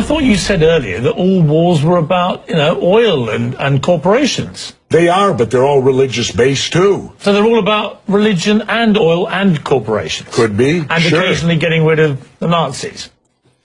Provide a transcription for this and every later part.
thought you said earlier that all wars were about, oil and corporations. They are, but they're all religious-based, too. So they're all about religion and oil and corporations. Could be, and sure. occasionally getting rid of the Nazis.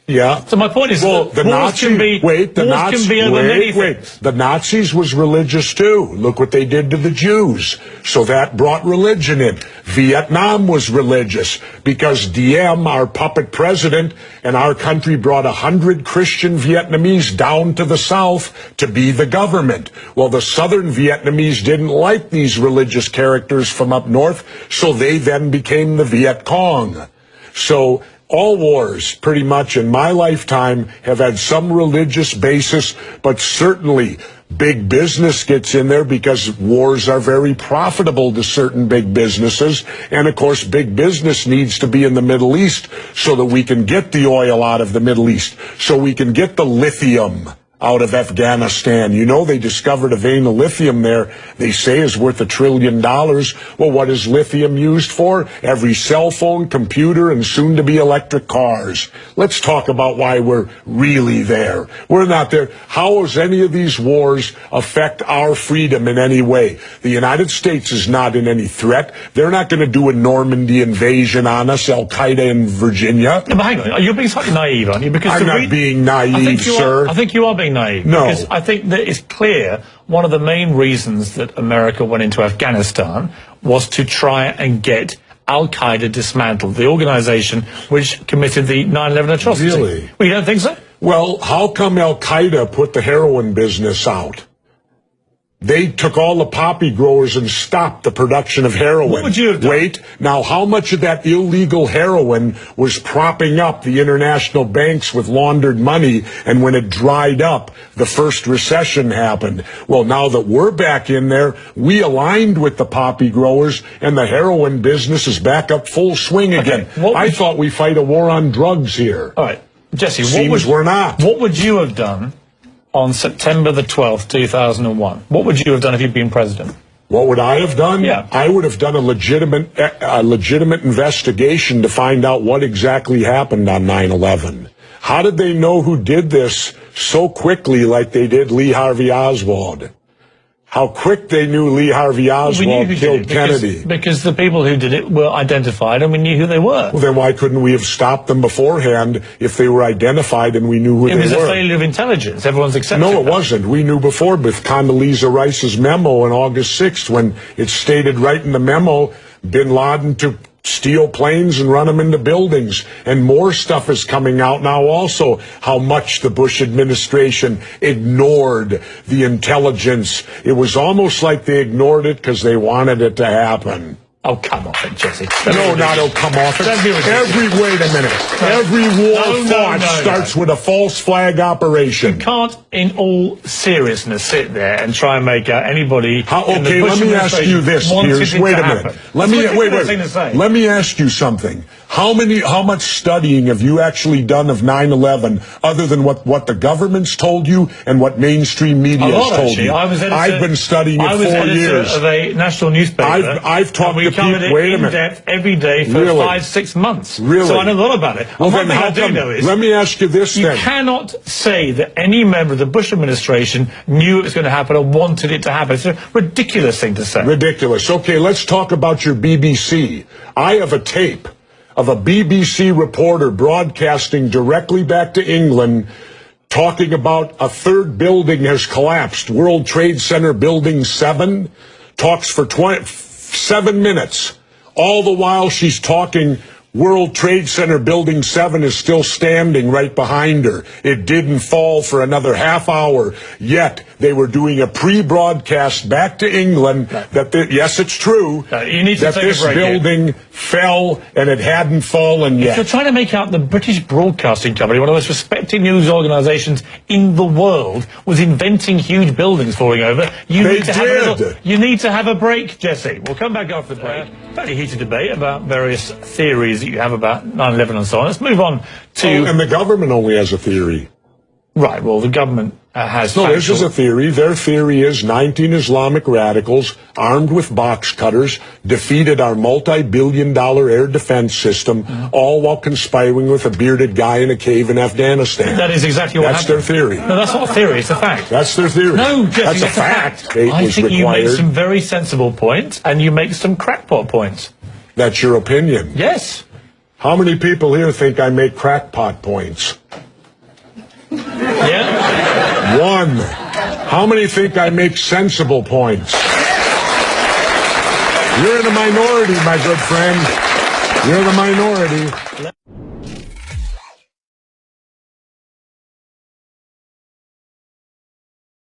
Yeah. So my point is, well, the Nazis can be over many things. The Nazis was religious too. Look what they did to the Jews. So that brought religion in. Vietnam was religious because Diem, our puppet president, and our country brought 100 Christian Vietnamese down to the south to be the government. Well, the southern Vietnamese didn't like these religious characters from up north, so they then became the Viet Cong. So all wars, pretty much in my lifetime, have had some religious basis, but certainly big business gets in there because wars are very profitable to certain big businesses. And, of course, big business needs to be in the Middle East so that we can get the oil out of the Middle East, so we can get the lithium out of Afghanistan. They discovered a vein of lithium there they say is worth $1 trillion. Well, what is lithium used for? Every cell phone, computer, and soon to be electric cars. Let's talk about why we're really there. We're not there. How does any of these wars affect our freedom in any way? The United States is not in any threat. They're not going to do a Normandy invasion on us, Al-Qaeda in Virginia. No, but hang on, you're being slightly naive, aren't you? Because I'm not being naive, sir. I think you are being naive. No. Because I think that it's clear one of the main reasons that America went into Afghanistan was to try and get Al-Qaeda dismantled, the organization which committed the 9/11 atrocity. Really? Well, you don't think so? Well, how come Al-Qaeda put the heroin business out? They took all the poppy growers and stopped the production of heroin. What would you have done? Wait, now how much of that illegal heroin was propping up the international banks with laundered money, and when it dried up, the first recession happened? Well, now that we're back in there, we aligned with the poppy growers, and the heroin business is back up full swing again. I thought we fight a war on drugs here. All right, Jesse, we're not. What would you have done on September the 12th, 2001? What would you have done if you'd been president? What would I have done? Yeah. I would have done a legitimate investigation to find out what exactly happened on 9/11. How did they know who did this so quickly like they did Lee Harvey Oswald? How quick they knew Lee Harvey Oswald killed Kennedy. Because the people who did it were identified and we knew who they were. Well, then why couldn't we have stopped them beforehand if they were identified and we knew who they were? It was a failure of intelligence. Everyone's accepted No, it wasn't. We knew before with Condoleezza Rice's memo on August 6th when it stated right in the memo, bin Laden to steal planes and run them into buildings. And more stuff is coming out now also, how much the Bush administration ignored the intelligence. It was almost like they ignored it because they wanted it to happen. Oh, come off it, Jesse. No, not oh, come off it. Wait a minute. Every war fought starts with a false flag operation. You can't, in all seriousness, sit there and try and make anybody. Okay, let me ask you this, Piers. Wait a minute. Let me ask you something. How much studying have you actually done of 9/11 other than what the government's told you and what mainstream media has told you? I've been studying it 4 years. I was editor of a national newspaper. I've talked to people. Wait a minute. In depth every day for 5-6 months. Really? So I know a lot about it. Well, then how come? Let me ask you this then. You cannot say that any member of the Bush administration knew it was going to happen or wanted it to happen. It's a ridiculous thing to say. Ridiculous. Okay, let's talk about your BBC. I have a tape of a BBC reporter broadcasting directly back to England talking about a third building has collapsed. World Trade Center Building 7 talks for 7 minutes. All the while she's talking, World Trade Center Building 7 is still standing right behind her. It didn't fall for another half hour. Yet they were doing a pre-broadcast back to England that, yes, it's true, you need to that this building fell and it hadn't fallen yet. If you're trying to make out the British Broadcasting Company, one of the most respected news organisations in the world, was inventing huge buildings falling over, you need to have a break, Jesse. We'll come back after the break. Fairly heated debate about various theories that you have about 9/11 and so on. Let's move on to... and the government only has a theory. Right, well, the government has No, factual... this is a theory. Their theory is 19 Islamic radicals armed with box cutters defeated our multi-billion-dollar air defense system, all while conspiring with a bearded guy in a cave in Afghanistan. That is exactly what That's happened. their theory. No, that's not a theory, it's a fact. That's their theory. No, Jesse, that's a it's fact. I was think you required. make some very sensible points, and you make some crackpot points. That's your opinion. Yes. How many people here think I make crackpot points? Yeah? One. How many think I make sensible points? You're in a minority, my good friend. You're the minority.